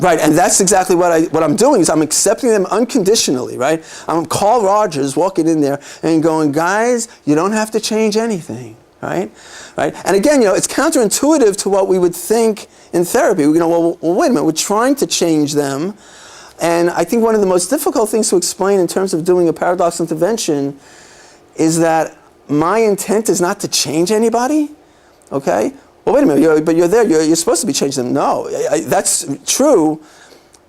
Right, and that's exactly what I'm doing is I'm accepting them unconditionally, right? I'm Carl Rogers walking in there and going, guys, you don't have to change anything, right? Right? And again, it's counterintuitive to what we would think in therapy. Well, wait a minute, we're trying to change them. And I think one of the most difficult things to explain in terms of doing a paradox intervention is that my intent is not to change anybody, okay? Well, wait a minute, but you're there, you're supposed to be changing them. No, that's true,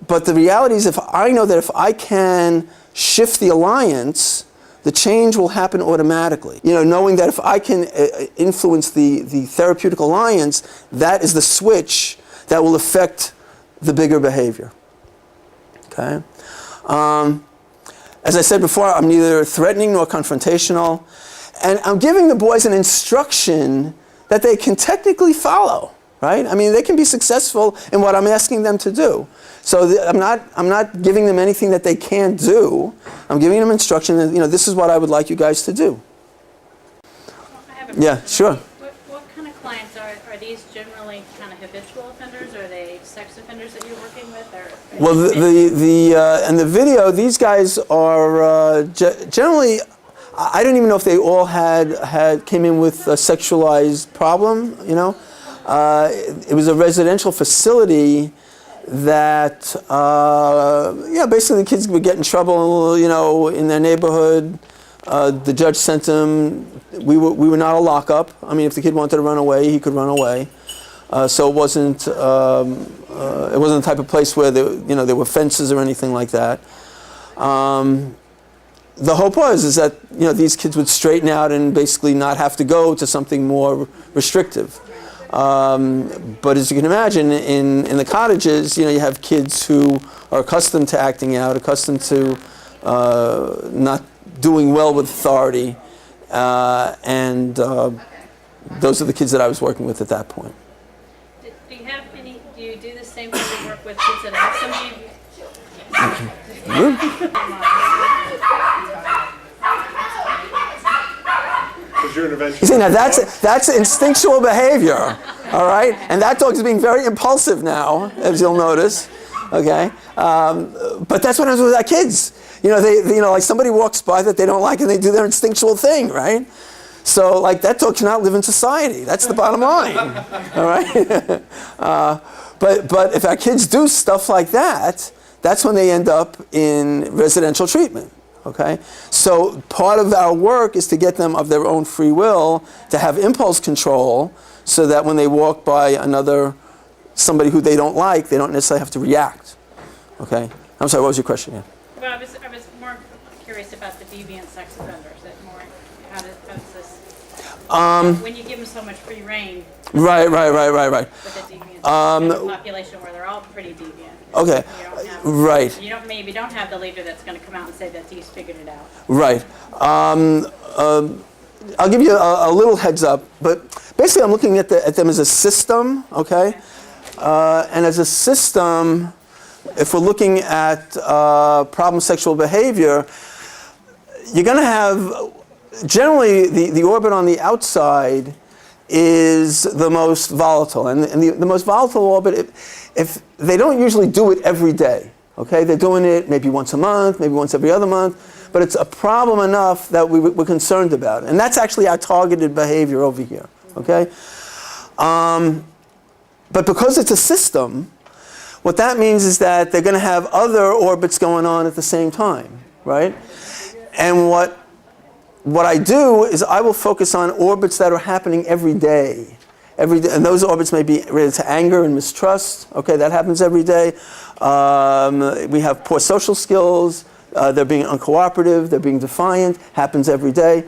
but the reality is if I know that if I can shift the alliance, the change will happen automatically. Knowing that if I can influence the therapeutic alliance, that is the switch that will affect the bigger behavior, okay? As I said before, I'm neither threatening nor confrontational, and I'm giving the boys an instruction that they can technically follow, right? I mean, they can be successful in what I'm asking them to do. So I'm not giving them anything that they can't do. I'm giving them instruction that, this is what I would like you guys to do. I have a Yeah, sure. What kind of clients are these generally kind of habitual offenders? Are they sex offenders that you're working with? Well, in the video, these guys are generally, I don't even know if they all came in with a sexualized problem, It was a residential facility that, basically the kids would get in trouble, in their neighborhood. The judge sent them, we were not a lockup. I mean, if the kid wanted to run away, he could run away. So it wasn't the type of place where there were fences or anything like that. The hope is that these kids would straighten out and basically not have to go to something more restrictive. But as you can imagine, in the cottages, you have kids who are accustomed to acting out, accustomed to not doing well with authority, and those are the kids that I was working with at that point. Do you do the same when you work with kids that have some You see, now that's instinctual behavior, all right? And that dog is being very impulsive now, as you'll notice, okay? But that's what happens with our kids. Like somebody walks by that they don't like and they do their instinctual thing, right? So, like, that dog cannot live in society. That's the bottom line, all right? But if our kids do stuff like that, that's when they end up in residential treatment. Okay, so part of our work is to get them of their own free will to have impulse control, so that when they walk by somebody who they don't like, they don't necessarily have to react. Okay, I'm sorry. What was your question? Yeah. Well, I was more curious about the deviant sex offenders. How does this? When you give them so much free reign. Right. With the deviant population where they're all pretty deviant. Okay, right. You don't have the leader that's going to come out and say that he's figured it out. Right. I'll give you a little heads up, but basically I'm looking at them as a system, okay? And as a system, if we're looking at problem sexual behavior, you're going to have, generally the orbit on the outside is the most volatile. And the most volatile orbit, if they don't usually do it every day, okay? They're doing it maybe once a month, maybe once every other month, but it's a problem enough that we're concerned about. And that's actually our targeted behavior over here, okay? But because it's a system, what that means is that they're going to have other orbits going on at the same time, right? And what I do is I will focus on orbits that are happening every day. And those orbits may be related to anger and mistrust. Okay, that happens every day. We have poor social skills. They're being uncooperative. They're being defiant. Happens every day.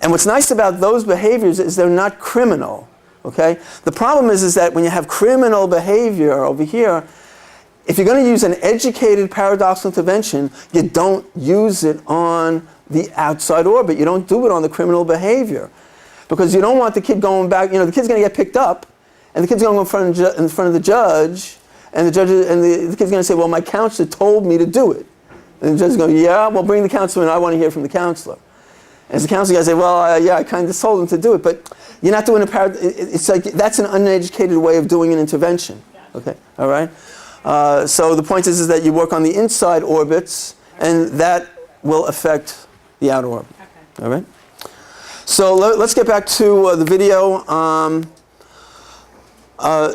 And what's nice about those behaviors is they're not criminal. Okay? The problem is that when you have criminal behavior over here, if you're going to use an educated paradoxical intervention, you don't use it on the outside orbit. You don't do it on the criminal behavior. Because you don't want the kid going back, the kid's going to get picked up, and the kid's going to go in front of the judge, and the kid's going to say, well, my counselor told me to do it. And the judge is going, yeah, well, bring the counselor in, I want to hear from the counselor. And as the counselor going to say, well, yeah, I kind of told him to do it, but you're not doing it's like, that's an uneducated way of doing an intervention. Okay, all right? So the point is that you work on the inside orbits, and that will affect the outer orbit. Okay. All right? So let's get back to the video.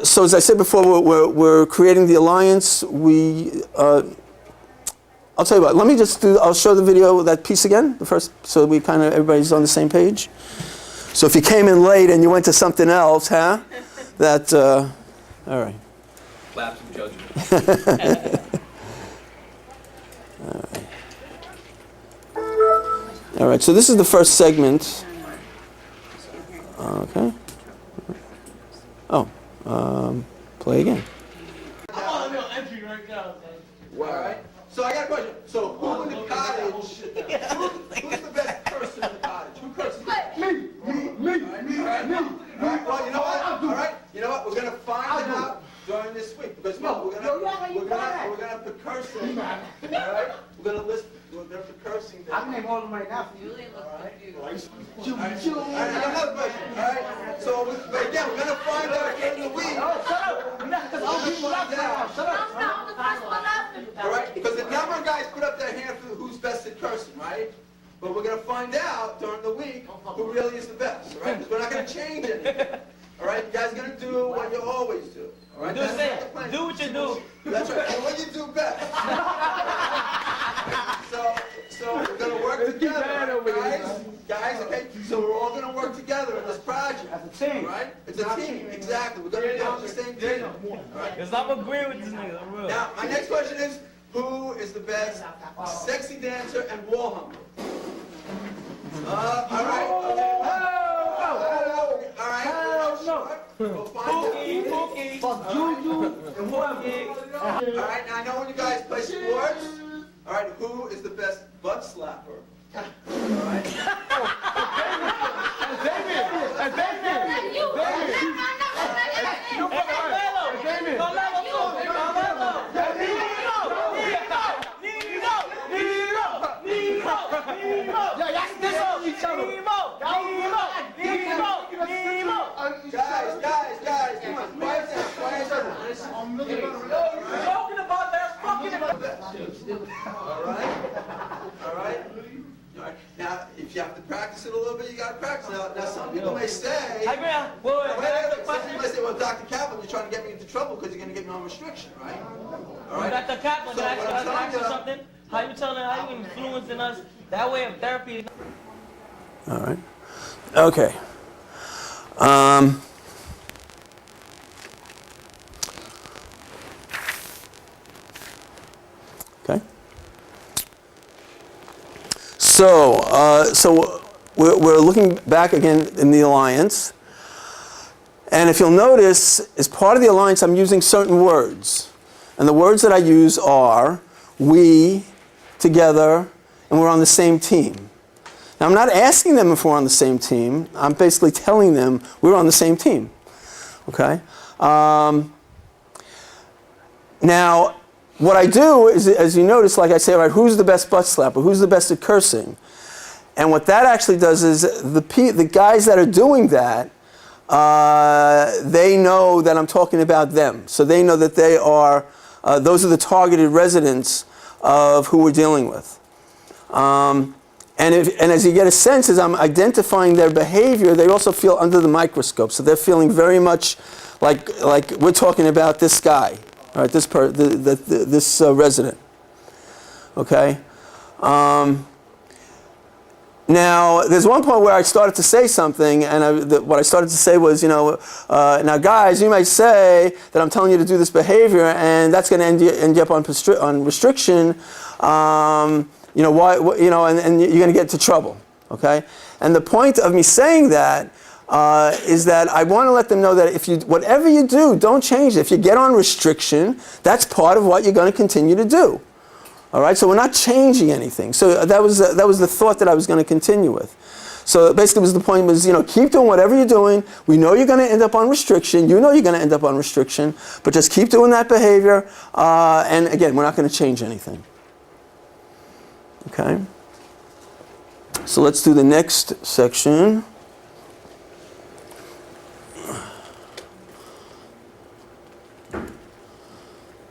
So as I said before, we're creating the alliance. I'll tell you what, let me just I'll show the video, that piece again, the first, so we kind of, everybody's on the same page. So if you came in late and you went to something else, huh? That, all right. Lapse of judgment. All right, so this is the first segment. Okay. Oh, play again. I'm on a little entry right now. All right. So I got a question. So who in the cottage? Who's the best person in the cottage? Who curses? Me. All right. Well, you know what? All right. You know what? We're gonna find out during this week because we're gonna have the cursing. All right. We're gonna list. We're gonna have the cursing. I can name all of them right now for you. All right. I got another question. All right. So, but again, we're gonna find out during the week. Oh, shut up! Because all people up now. Shut up! All right, because a number of guys put up their hand for who's best at cursing, right? But we're going to find out during the week who really is the best, all right? Because we're not going to change anything. All right, you guys are going to do what you always do. All right, Do what you do. That's right, and what you do best. So we're going to work together, guys, okay? So we're all going to work together in this project. As a team. All right? It's a team, exactly. We're going to be on the same team. All right? Because I'm agreeing with this nigga, for real. Now, my next question is, who is the best sexy dancer and wall humper? All right. All right. We'll find out. Fuck Juju and whoever. All right, now I know when you guys play sports. All right, who is the best butt slapper? All right. Guys, come on, quiet down. I'm looking talking about that fucking. All right. Now, if you have to practice it a little bit, you got to practice. Now, some people may say, some people may say, well, Dr. Kaplan, you're trying to get me into trouble because you're going to get me on restriction, right? All right. Dr. Kaplan, So can what I I'm ask you telling something? How you influencing us? That way of therapy. All right. Okay. Okay. So we're looking back again in the alliance, and if you'll notice, as part of the alliance, I'm using certain words, and the words that I use are we, together, and we're on the same team. Now, I'm not asking them if we're on the same team. I'm basically telling them we're on the same team. Okay? Now, what I do is, as you notice, like I say, right, who's the best butt slapper? Who's the best at cursing? And what that actually does is the guys that are doing that, they know that I'm talking about them. So they know that they are, those are the targeted residents of who we're dealing with. And as you get a sense, as I'm identifying their behavior, they also feel under the microscope. So they're feeling very much like we're talking about this guy, all right, this resident. Okay. Now, there's one point where I started to say something, and what I started to say was, now guys, you might say that I'm telling you to do this behavior, and that's going to end you up on restriction. And you're going to get into trouble, okay? And the point of me saying that is that I want to let them know that whatever you do, don't change it. If you get on restriction, that's part of what you're going to continue to do. All right, so we're not changing anything. So that was the thought that I was going to continue with. So basically, the point was, keep doing whatever you're doing. We know you're going to end up on restriction. You know you're going to end up on restriction, but just keep doing that behavior. And again, we're not going to change anything. Okay. So let's do the next section.